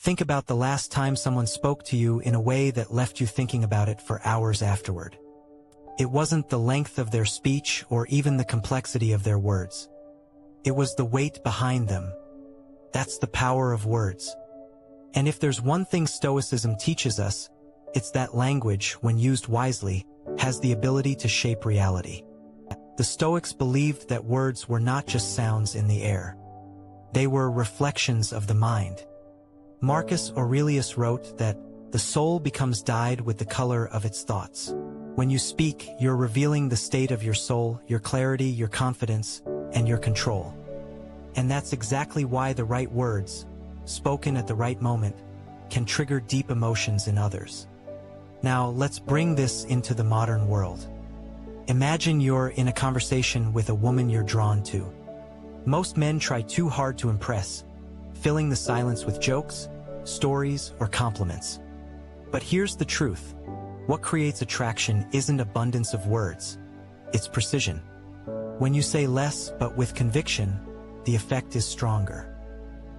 Think about the last time someone spoke to you in a way that left you thinking about it for hours afterward. It wasn't the length of their speech or even the complexity of their words. It was the weight behind them. That's the power of words. And if there's one thing Stoicism teaches us, it's that language, when used wisely, has the ability to shape reality. The Stoics believed that words were not just sounds in the air. They were reflections of the mind. Marcus Aurelius wrote that the soul becomes dyed with the color of its thoughts. When you speak, you're revealing the state of your soul, your clarity, your confidence, and your control. And that's exactly why the right words, spoken at the right moment, can trigger deep emotions in others. Now, let's bring this into the modern world. Imagine you're in a conversation with a woman you're drawn to. Most men try too hard to impress, filling the silence with jokes, stories, or compliments. But here's the truth. What creates attraction isn't abundance of words, it's precision. When you say less but with conviction, the effect is stronger.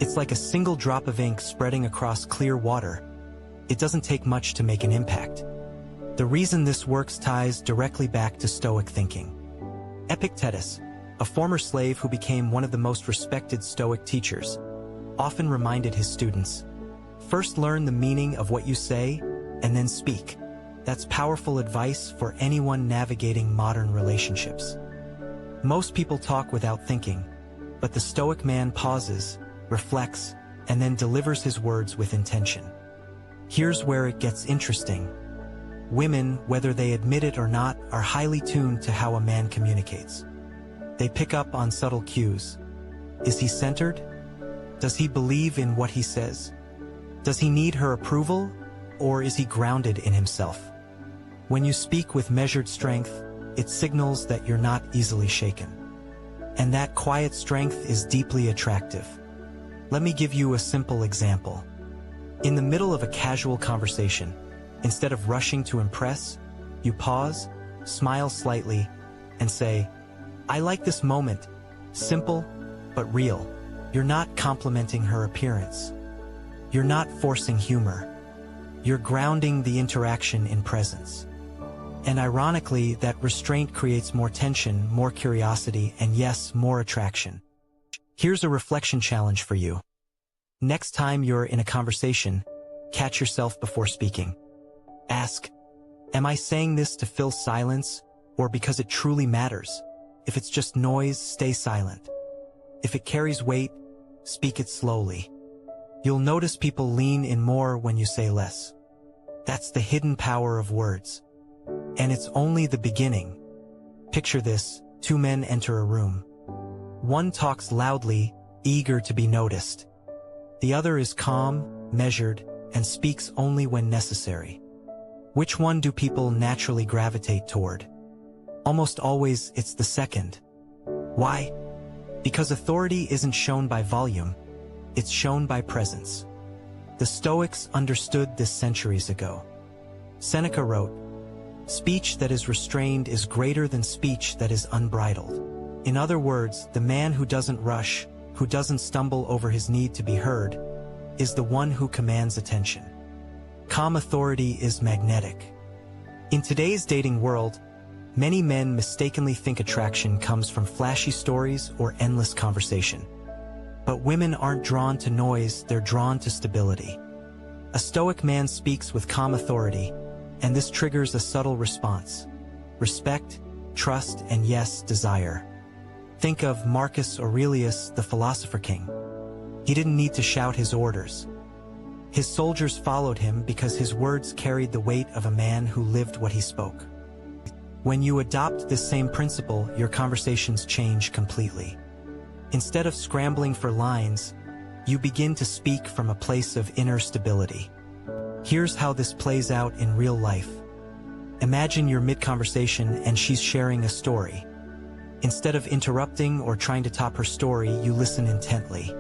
It's like a single drop of ink spreading across clear water. It doesn't take much to make an impact. The reason this works ties directly back to Stoic thinking. Epictetus, a former slave who became one of the most respected Stoic teachers, often reminded his students, first learn the meaning of what you say, and then speak. That's powerful advice for anyone navigating modern relationships. Most people talk without thinking, but the Stoic man pauses, reflects, and then delivers his words with intention. Here's where it gets interesting. Women, whether they admit it or not, are highly tuned to how a man communicates. They pick up on subtle cues. Is he centered? Does he believe in what he says? Does he need her approval, or is he grounded in himself? When you speak with measured strength, it signals that you're not easily shaken. And that quiet strength is deeply attractive. Let me give you a simple example. In the middle of a casual conversation, instead of rushing to impress, you pause, smile slightly, and say, I like this moment. Simple, but real. You're not complimenting her appearance. You're not forcing humor. You're grounding the interaction in presence. And ironically, that restraint creates more tension, more curiosity, and yes, more attraction. Here's a reflection challenge for you. Next time you're in a conversation, catch yourself before speaking. Ask, am I saying this to fill silence or because it truly matters? If it's just noise, stay silent. If it carries weight, speak it slowly. You'll notice people lean in more when you say less. That's the hidden power of words. And it's only the beginning. Picture this, two men enter a room. One talks loudly, eager to be noticed. The other is calm, measured, and speaks only when necessary. Which one do people naturally gravitate toward? Almost always it's the second. Why? Because authority isn't shown by volume, it's shown by presence. The Stoics understood this centuries ago. Seneca wrote, speech that is restrained is greater than speech that is unbridled. In other words, the man who doesn't rush, who doesn't stumble over his need to be heard, is the one who commands attention. Calm authority is magnetic. In today's dating world, many men mistakenly think attraction comes from flashy stories or endless conversation. But women aren't drawn to noise, they're drawn to stability. A Stoic man speaks with calm authority, and this triggers a subtle response: respect, trust, and yes, desire. Think of Marcus Aurelius, the philosopher king. He didn't need to shout his orders. His soldiers followed him because his words carried the weight of a man who lived what he spoke. When you adopt this same principle, your conversations change completely. Instead of scrambling for lines, you begin to speak from a place of inner stability. Here's how this plays out in real life. Imagine you're mid-conversation and she's sharing a story. Instead of interrupting or trying to top her story, you listen intently.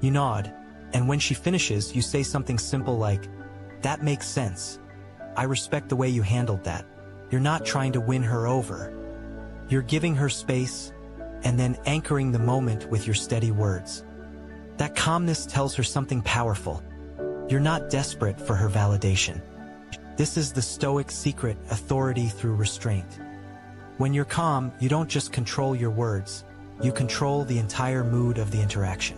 You nod, and when she finishes, you say something simple like, "That makes sense. I respect the way you handled that." You're not trying to win her over. You're giving her space, and then anchoring the moment with your steady words. That calmness tells her something powerful. You're not desperate for her validation. This is the Stoic secret: authority through restraint. When you're calm, you don't just control your words, you control the entire mood of the interaction.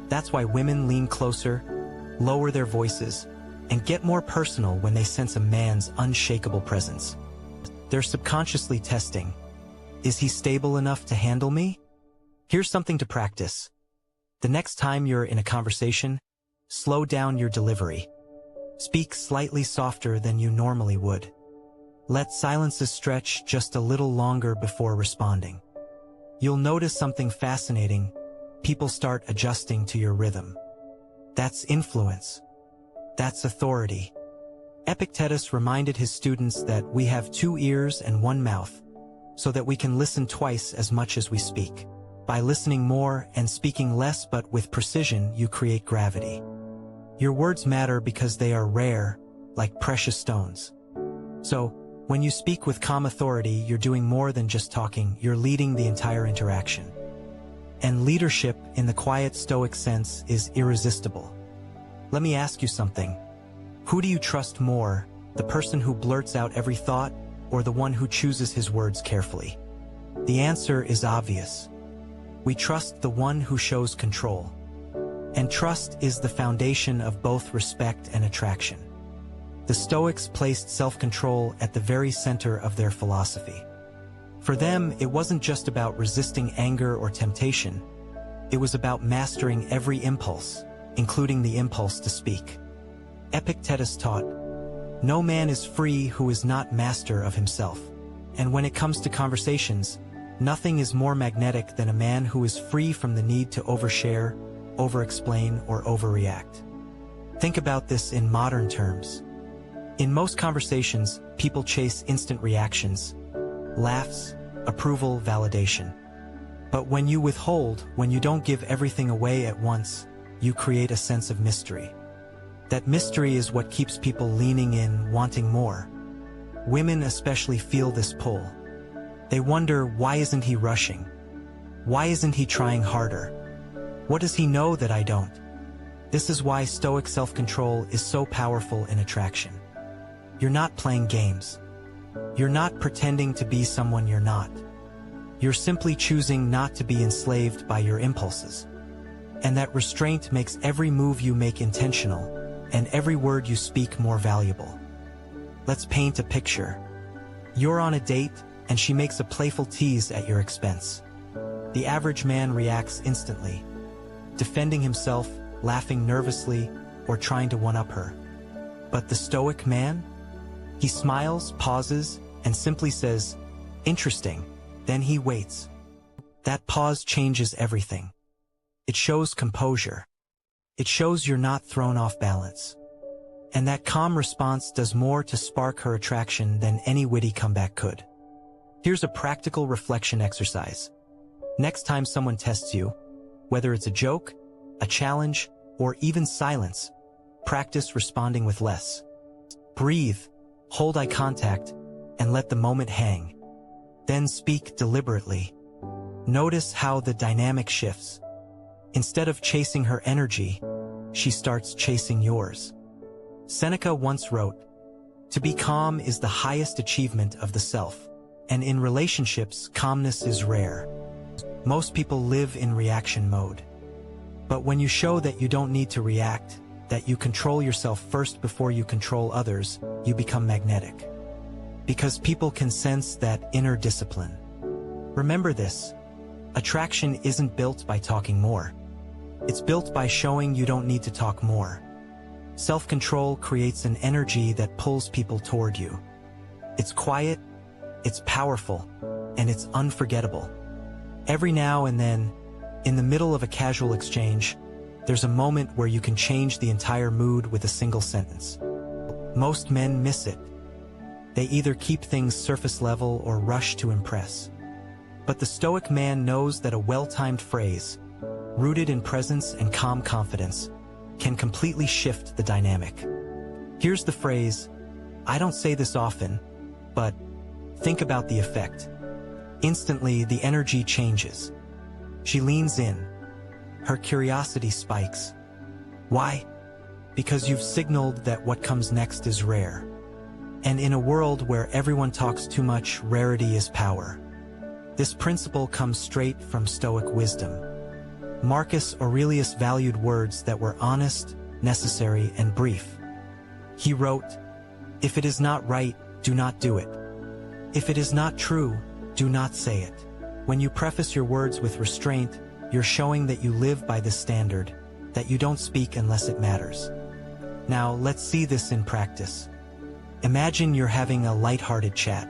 That's why women lean closer, lower their voices, and get more personal when they sense a man's unshakable presence. They're subconsciously testing, is he stable enough to handle me? Here's something to practice. The next time you're in a conversation, slow down your delivery. Speak slightly softer than you normally would. Let silences stretch just a little longer before responding. You'll notice something fascinating. People start adjusting to your rhythm. That's influence. That's authority. Epictetus reminded his students that we have 2 ears and 1 mouth, so that we can listen twice as much as we speak. By listening more and speaking less but with precision, you create gravity. Your words matter because they are rare, like precious stones. So, when you speak with calm authority, you're doing more than just talking, you're leading the entire interaction. And leadership, in the quiet Stoic sense, is irresistible. Let me ask you something. Who do you trust more, the person who blurts out every thought, or the one who chooses his words carefully? The answer is obvious. We trust the one who shows control. And trust is the foundation of both respect and attraction. The Stoics placed self-control at the very center of their philosophy. For them, it wasn't just about resisting anger or temptation. It was about mastering every impulse, including the impulse to speak. Epictetus taught, "No man is free who is not master of himself." And when it comes to conversations, nothing is more magnetic than a man who is free from the need to overshare, over-explain, or overreact. Think about this in modern terms. In most conversations, people chase instant reactions, laughs, approval, validation. But when you withhold, when you don't give everything away at once, you create a sense of mystery. That mystery is what keeps people leaning in, wanting more. Women especially feel this pull. They wonder, why isn't he rushing? Why isn't he trying harder? What does he know that I don't? This is why Stoic self-control is so powerful in attraction. You're not playing games. You're not pretending to be someone you're not. You're simply choosing not to be enslaved by your impulses. And that restraint makes every move you make intentional, and every word you speak more valuable. Let's paint a picture. You're on a date, and she makes a playful tease at your expense. The average man reacts instantly, defending himself, laughing nervously, or trying to one-up her. But the Stoic man? He smiles, pauses, and simply says, "Interesting." Then he waits. That pause changes everything. It shows composure. It shows you're not thrown off balance. And that calm response does more to spark her attraction than any witty comeback could. Here's a practical reflection exercise. Next time someone tests you, whether it's a joke, a challenge, or even silence, practice responding with less. Breathe, hold eye contact, and let the moment hang. Then speak deliberately. Notice how the dynamic shifts. Instead of chasing her energy, she starts chasing yours. Seneca once wrote, "To be calm is the highest achievement of the self, and in relationships, calmness is rare." Most people live in reaction mode. But when you show that you don't need to react, that you control yourself first before you control others, you become magnetic. Because people can sense that inner discipline. Remember this, attraction isn't built by talking more. It's built by showing you don't need to talk more. Self-control creates an energy that pulls people toward you. It's quiet, it's powerful, and it's unforgettable. Every now and then, in the middle of a casual exchange, there's a moment where you can change the entire mood with a single sentence. Most men miss it. They either keep things surface level or rush to impress. But the Stoic man knows that a well-timed phrase, rooted in presence and calm confidence, can completely shift the dynamic. Here's the phrase, I don't say this often, but think about the effect. Instantly, the energy changes. She leans in. Her curiosity spikes. Why? because you've signaled that what comes next is rare. And in a world where everyone talks too much, rarity is power. This principle comes straight from Stoic wisdom. Marcus Aurelius valued words that were honest, necessary, and brief. He wrote, "If it is not right, do not do it. If it is not true, do not say it." When you preface your words with restraint, you're showing that you live by this standard, that you don't speak unless it matters. Now, let's see this in practice. Imagine you're having a lighthearted chat.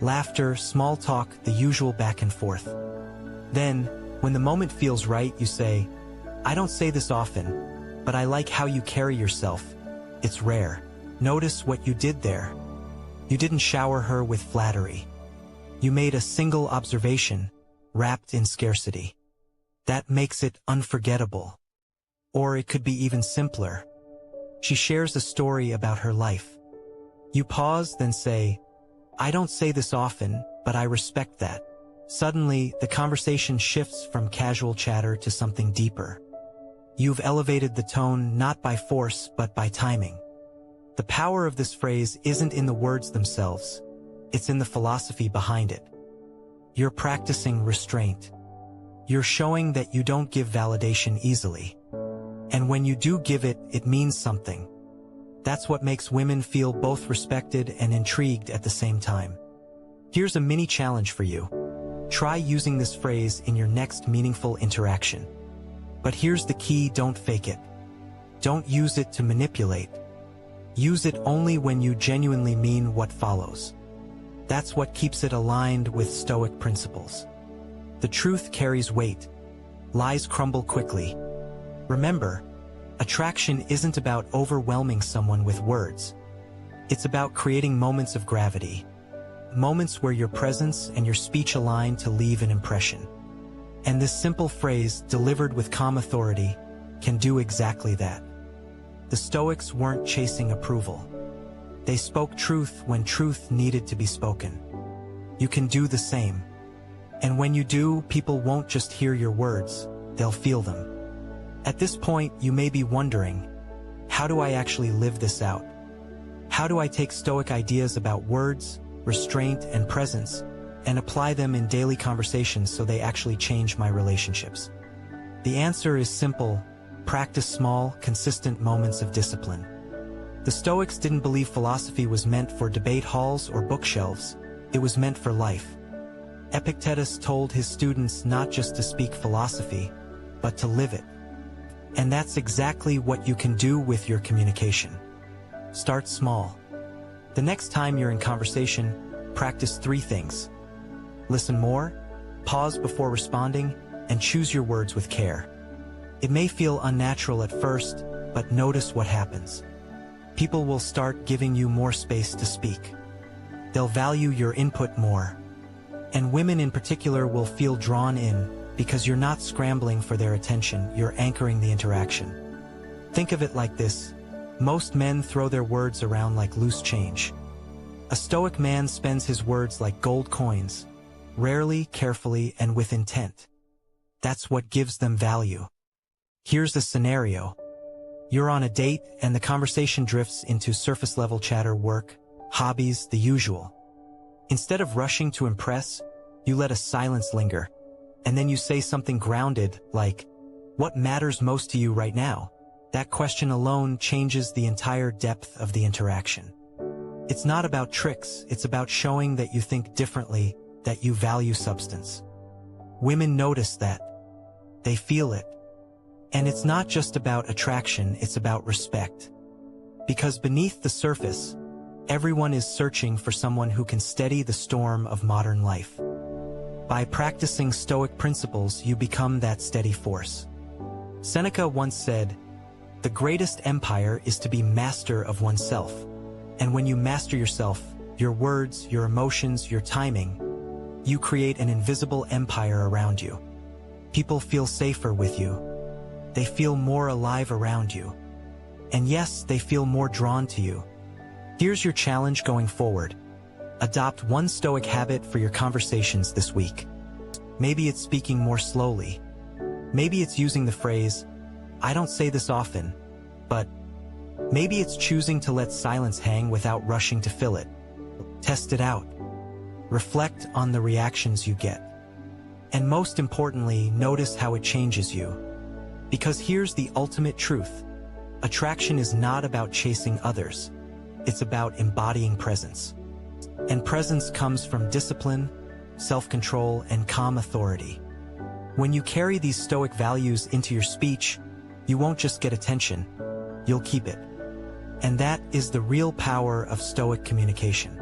Laughter, small talk, the usual back and forth. Then, when the moment feels right, you say, "I don't say this often, but I like how you carry yourself. It's rare." Notice what you did there. You didn't shower her with flattery. You made a single observation, wrapped in scarcity. That makes it unforgettable. Or it could be even simpler. She shares a story about her life. You pause, then say, "I don't say this often, but I respect that." Suddenly, the conversation shifts from casual chatter to something deeper. You've elevated the tone not by force, but by timing. The power of this phrase isn't in the words themselves. It's in the philosophy behind it. You're practicing restraint. You're showing that you don't give validation easily. And when you do give it, it means something. That's what makes women feel both respected and intrigued at the same time. Here's a mini challenge for you. Try using this phrase in your next meaningful interaction. But here's the key: don't fake it. Don't use it to manipulate. Use it only when you genuinely mean what follows. That's what keeps it aligned with Stoic principles. The truth carries weight. Lies crumble quickly. Remember, attraction isn't about overwhelming someone with words. It's about creating moments of gravity. Moments where your presence and your speech align to leave an impression. And this simple phrase, delivered with calm authority, can do exactly that. The Stoics weren't chasing approval. They spoke truth when truth needed to be spoken. You can do the same. And when you do, people won't just hear your words, they'll feel them. At this point, you may be wondering, how do I actually live this out? How do I take Stoic ideas about words, restraint, and presence, and apply them in daily conversations so they actually change my relationships? The answer is simple: practice small, consistent moments of discipline. The Stoics didn't believe philosophy was meant for debate halls or bookshelves. It was meant for life. Epictetus told his students not just to speak philosophy, but to live it. And that's exactly what you can do with your communication. Start small. The next time you're in conversation, practice 3 things. Listen more, pause before responding, and choose your words with care. It may feel unnatural at first, but notice what happens. People will start giving you more space to speak. They'll value your input more. And women in particular will feel drawn in, because you're not scrambling for their attention, you're anchoring the interaction. Think of it like this: most men throw their words around like loose change. A Stoic man spends his words like gold coins, rarely, carefully, and with intent. That's what gives them value. Here's the scenario. You're on a date and the conversation drifts into surface-level chatter, work, hobbies, the usual. Instead of rushing to impress, you let a silence linger. And then you say something grounded, like, "What matters most to you right now?" That question alone changes the entire depth of the interaction. It's not about tricks, it's about showing that you think differently, that you value substance. Women notice that. They feel it. And it's not just about attraction, it's about respect. Because beneath the surface, everyone is searching for someone who can steady the storm of modern life. By practicing Stoic principles, you become that steady force. Seneca once said, "The greatest empire is to be master of oneself." And when you master yourself, your words, your emotions, your timing, you create an invisible empire around you. People feel safer with you. They feel more alive around you. And yes, they feel more drawn to you. Here's your challenge going forward. Adopt one Stoic habit for your conversations this week. Maybe it's speaking more slowly. Maybe it's using the phrase, "I don't say this often, but," Maybe it's choosing to let silence hang without rushing to fill it. Test it out. Reflect on the reactions you get. And most importantly, notice how it changes you. Because here's the ultimate truth. Attraction is not about chasing others. It's about embodying presence. And presence comes from discipline, self-control, and calm authority. When you carry these Stoic values into your speech, you won't just get attention, you'll keep it. And that is the real power of Stoic communication.